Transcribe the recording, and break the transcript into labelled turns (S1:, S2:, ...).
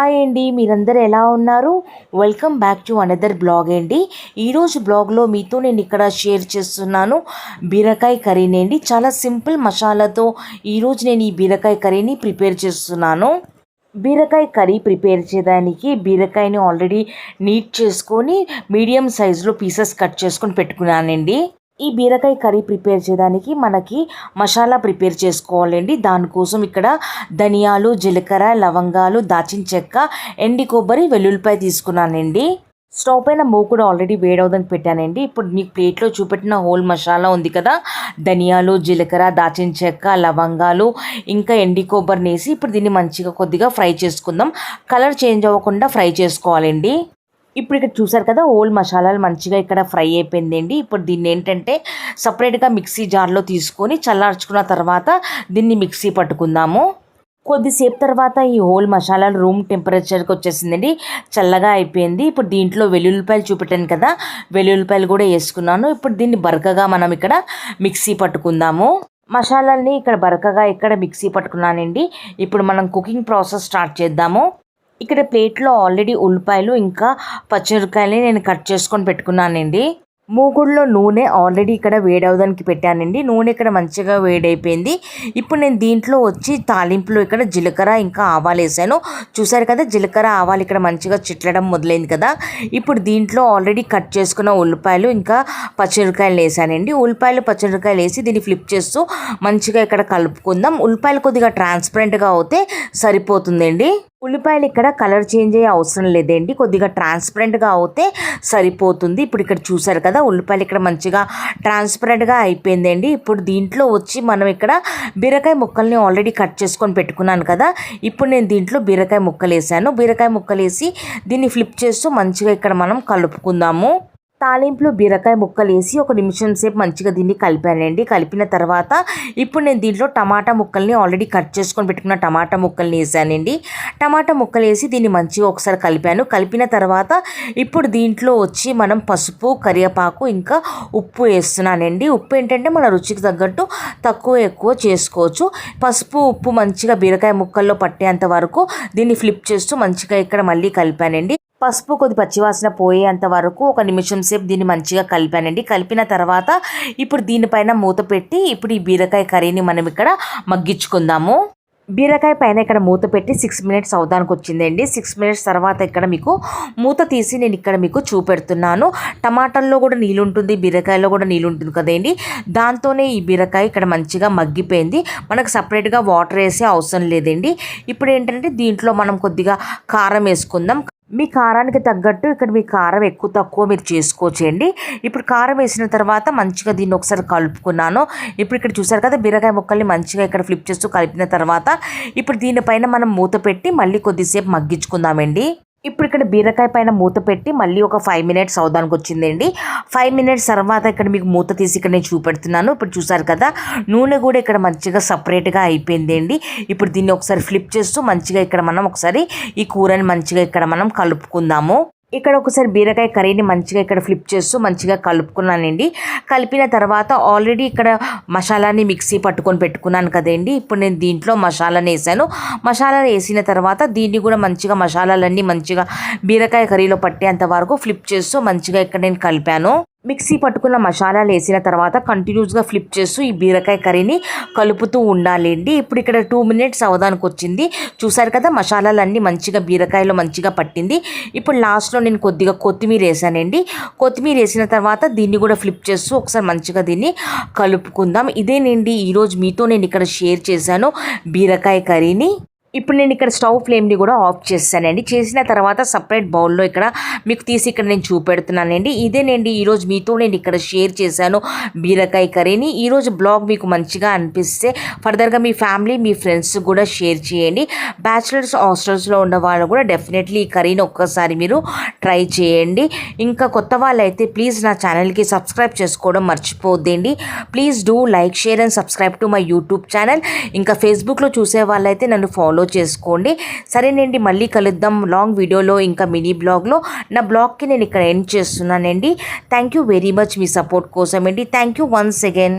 S1: Hi అండి, మీరందరూ ఎలా ఉన్నారు? Welcome back to another blog అండి. ఈరోజు బ్లాగ్లో మీతో నేను ఇక్కడ షేర్ చేస్తున్నాను బీరకాయ కర్రీని అండి. చాలా సింపుల్ మసాలాతో ఈరోజు నేను ఈ బీరకాయ కర్రీని ప్రిపేర్ చేస్తున్నాను. బీరకాయ కర్రీ ప్రిపేర్ చేయడానికి బీరకాయని ఆల్రెడీ నీట్ చేసుకొని మీడియం సైజులో పీసెస్ కట్ చేసుకొని పెట్టుకున్నానండి. ఈ బీరకాయ కర్రీ ప్రిపేర్ చేయడానికి మనకి మసాలా ప్రిపేర్ చేసుకోవాలండి. దానికోసం ఇక్కడ ధనియాలు, జీలకర్ర, లవంగాలు, దాచిన చెక్క, ఎండి కొబ్బరి, వెల్లుల్లిపాయ తీసుకున్నానండి. స్టవ్ పైన మూకుడు ఆల్రెడీ వేడవదని పెట్టానండి. ఇప్పుడు మీకు ప్లేట్లో చూపెట్టిన హోల్ మసాలా ఉంది కదా, ధనియాలు, జీలకర్ర, దాచిన చెక్క, లవంగాలు, ఇంకా ఎండి కొబ్బరిని వేసి ఇప్పుడు దీన్ని మంచిగా కొద్దిగా ఫ్రై చేసుకుందాం. కలర్ చేంజ్ అవ్వకుండా ఫ్రై చేసుకోవాలండి. ఇప్పుడు ఇక్కడ చూసారు కదా, ఓల్ మసాలాలు మంచిగా ఇక్కడ ఫ్రై అయిపోయిందండి. ఇప్పుడు దీన్ని ఏంటంటే సపరేట్గా మిక్సీ జార్లో తీసుకొని చల్లార్చుకున్న తర్వాత దీన్ని మిక్సీ పట్టుకుందాము. కొద్దిసేపు తర్వాత ఈ హోల్ మసాలాలు రూమ్ టెంపరేచర్కి వచ్చేసిందండి, చల్లగా అయిపోయింది. ఇప్పుడు దీంట్లో వెల్లుల్లిపాయలు చూపెట్టాను కదా, వెల్లుల్లిపాయలు కూడా వేసుకున్నాను. ఇప్పుడు దీన్ని బరకగా మనం ఇక్కడ మిక్సీ పట్టుకుందాము. మసాలాల్ని ఇక్కడ బరకగా ఇక్కడ మిక్సీ పట్టుకున్నానండి. ఇప్పుడు మనం కుకింగ్ ప్రాసెస్ స్టార్ట్ చేద్దాము. ఇక్కడ ప్లేట్లో ఆల్రెడీ ఉల్లిపాయలు ఇంకా పచ్చిమిరపకాయలని నేను కట్ చేసుకొని పెట్టుకున్నానండి. మూగుడులో నూనె ఆల్రెడీ ఇక్కడ వేడవడానికి పెట్టానండి. నూనె ఇక్కడ మంచిగా వేడైపోయింది. ఇప్పుడు నేను దీంట్లో వచ్చి తాలింపులో ఇక్కడ జీలకర్ర ఇంకా ఆవాలు వేసాను. చూసారు కదా, జీలకర్ర ఆవాలు ఇక్కడ మంచిగా చిట్లడం మొదలైంది కదా. ఇప్పుడు దీంట్లో ఆల్రెడీ కట్ చేసుకున్న ఉల్లిపాయలు ఇంకా పచ్చిమిరపకాయలు వేసానండి. ఉల్లిపాయలు పచ్చిమిరపకాయలు వేసి దీన్ని ఫ్లిప్ చేస్తూ మంచిగా ఇక్కడ కలుపుకుందాం. ఉల్లిపాయలు కొద్దిగా ట్రాన్స్పరెంట్గా అవుతే సరిపోతుందండి. ఉల్లిపాయలు ఇక్కడ కలర్ చేంజ్ అయ్యే అవసరం లేదండి, కొద్దిగా ట్రాన్స్పరెంట్గా అవుతే సరిపోతుంది. ఇప్పుడు ఇక్కడ చూసారు కదా, ఉల్లిపాయలు ఇక్కడ మంచిగా ట్రాన్స్పరెంట్గా అయిపోయిందండి. ఇప్పుడు దీంట్లో వచ్చి మనం ఇక్కడ బీరకాయ ముక్కల్ని ఆల్రెడీ కట్ చేసుకొని పెట్టుకున్నాను కదా. ఇప్పుడు నేను దీంట్లో బీరకాయ ముక్కలు వేసాను. బీరకాయ ముక్కలు వేసి దీన్ని ఫ్లిప్ చేస్తూ మంచిగా ఇక్కడ మనం కలుపుకుందాము. తాలింపులో బీరకాయ ముక్కలు వేసి ఒక నిమిషం సేపు మంచిగా దీన్ని కలిపానండి. కలిపిన తర్వాత ఇప్పుడు నేను దీంట్లో టమాటా ముక్కల్ని ఆల్రెడీ కట్ చేసుకొని పెట్టుకున్న టమాటా ముక్కల్ని వేసానండి. టమాటా ముక్కలు వేసి దీన్ని మంచిగా ఒకసారి కలిపాను. కలిపిన తర్వాత ఇప్పుడు దీంట్లో వచ్చి మనం పసుపు, కరివేపాకు ఇంకా ఉప్పు వేస్తున్నానండి. ఉప్పు ఏంటంటే మన రుచికి తగ్గట్టు తక్కువ ఎక్కువ చేసుకోవచ్చు. పసుపు, ఉప్పు మంచిగా బీరకాయ ముక్కల్లో పట్టేంత వరకు దీన్ని ఫ్లిప్ చేస్తూ మంచిగా ఇక్కడ మళ్ళీ కలిపానండి. పసుపు కొద్ది పచ్చివాసన పోయేంత వరకు ఒక నిమిషం సేపు దీన్ని మంచిగా కలిపానండి. కలిపిన తర్వాత ఇప్పుడు దీనిపైన మూత పెట్టి ఇప్పుడు ఈ బీరకాయ కర్రీని మనం ఇక్కడ మగ్గించుకుందాము. బీరకాయ పైన ఇక్కడ మూత పెట్టి 6 మినిట్స్ అవడానికి వచ్చిందండి. 6 మినిట్స్ తర్వాత ఇక్కడ మీకు మూత తీసి నేను ఇక్కడ మీకు చూపెడుతున్నాను. టమాటాల్లో కూడా నీళ్ళు ఉంటుంది, బీరకాయలో కూడా నీళ్ళు ఉంటుంది కదండి. దాంతోనే ఈ బీరకాయ ఇక్కడ మంచిగా మగ్గిపోయింది. మనకు సపరేట్గా వాటర్ వేసే అవసరం లేదండి. ఇప్పుడు ఏంటంటే దీంట్లో మనం కొద్దిగా కారం వేసుకుందాం. మీ కారానికి తగ్గట్టు ఇక్కడ మీ కారం ఎక్కువ తక్కువ మీరు చేసుకోవచ్చండి. ఇప్పుడు కారం వేసిన తర్వాత మంచిగా దీన్ని ఒకసారి కలుపుకున్నాను. ఇప్పుడు ఇక్కడ చూసారు కదా, బీరకాయ ముక్కల్ని మంచిగా ఇక్కడ ఫ్లిప్ చేస్తూ కలిపిన తర్వాత ఇప్పుడు దీనిపైన మనం మూత పెట్టి మళ్ళీ కొద్దిసేపు మగ్గించుకుందామండి. ఇప్పుడు ఇక్కడ బీరకాయ పైన మూత పెట్టి మళ్ళీ ఒక 5 మినిట్స్ అవడానికి వచ్చిందండి. 5 మినిట్స్ తర్వాత ఇక్కడ మీకు మూత తీసి ఇక్కడ నేను చూపెడుతున్నాను. ఇప్పుడు చూసారు కదా, నూనె కూడా ఇక్కడ మంచిగా సపరేట్గా అయిపోయిందండి. ఇప్పుడు దీన్ని ఒకసారి ఫ్లిప్ చేస్తూ మంచిగా ఇక్కడ మనం ఒకసారి ఈ కూరని మంచిగా ఇక్కడ మనం కలుపుకుందాము. ఇక్కడ ఒకసారి బీరకాయ కర్రీని మంచిగా ఇక్కడ ఫ్లిప్ చేస్తూ మంచిగా కలుపుకున్నానండి. కలిపిన తర్వాత ఆల్రెడీ ఇక్కడ మసాలాని మిక్సీ పట్టుకొని పెట్టుకున్నాను కదండి. ఇప్పుడు నేను దీంట్లో మసాలాని వేసాను. మసాలా వేసిన తర్వాత దీన్ని కూడా మంచిగా మసాలాలన్నీ మంచిగా బీరకాయ కర్రీలో పట్టేంత వరకు ఫ్లిప్ చేస్తూ మంచిగా ఇక్కడ నేను కలిపాను. మిక్సీ పట్టుకున్న మసాలాలు వేసిన తర్వాత కంటిన్యూస్గా ఫ్లిప్ చేస్తూ ఈ బీరకాయ కర్రీని కలుపుతూ ఉండాలండి. ఇప్పుడు ఇక్కడ 2 మినిట్స్ అవడానికి వచ్చింది. చూసారు కదా, మసాలాలన్నీ మంచిగా బీరకాయలో మంచిగా పట్టింది. ఇప్పుడు లాస్ట్లో నేను కొద్దిగా కొత్తిమీర వేసానండి. కొత్తిమీర వేసిన తర్వాత దీన్ని కూడా ఫ్లిప్ చేస్తూ ఒకసారి మంచిగా దీన్ని కలుపుకుందాం. ఇదేనండి ఈరోజు మీతో నేను ఇక్కడ షేర్ చేశాను బీరకాయ కర్రీని. ఇప్పుడు నేను ఇక్కడ స్టవ్ ఫ్లేమ్ని కూడా ఆఫ్ చేస్తానండి. చేసిన తర్వాత సపరేట్ బౌల్లో ఇక్కడ మీకు తీసి ఇక్కడ నేను చూపెడుతున్నానండి. ఇదేనండి ఈరోజు మీతో నేను ఇక్కడ షేర్ చేశాను బీరకాయ కర్రీని. ఈరోజు బ్లాగ్ మీకు మంచిగా అనిపిస్తే ఫర్దర్గా మీ ఫ్యామిలీ, మీ ఫ్రెండ్స్ కూడా షేర్ చేయండి. బ్యాచిలర్స్, హాస్టల్స్లో ఉన్న వాళ్ళు కూడా డెఫినెట్లీ ఈ కర్రీని ఒక్కసారి మీరు ట్రై చేయండి. ఇంకా కొత్త వాళ్ళైతే ప్లీజ్ నా ఛానల్కి సబ్స్క్రైబ్ చేసుకోవడం మర్చిపోద్దండి. Please do like, share and subscribe to my YouTube channel. ఇంకా ఫేస్బుక్లో చూసే వాళ్ళైతే నన్ను ఫాలో చేసుకోండి. సరేనండి, మళ్ళీ కలుద్దాం లాంగ్ వీడియోలో ఇంకా మినీ బ్లాగ్లో. నా బ్లాగ్కి నేను ఇక్కడ ఎండ్ చేస్తున్నానండి. Thank you very much me support కోసం అండి. Thank you once again.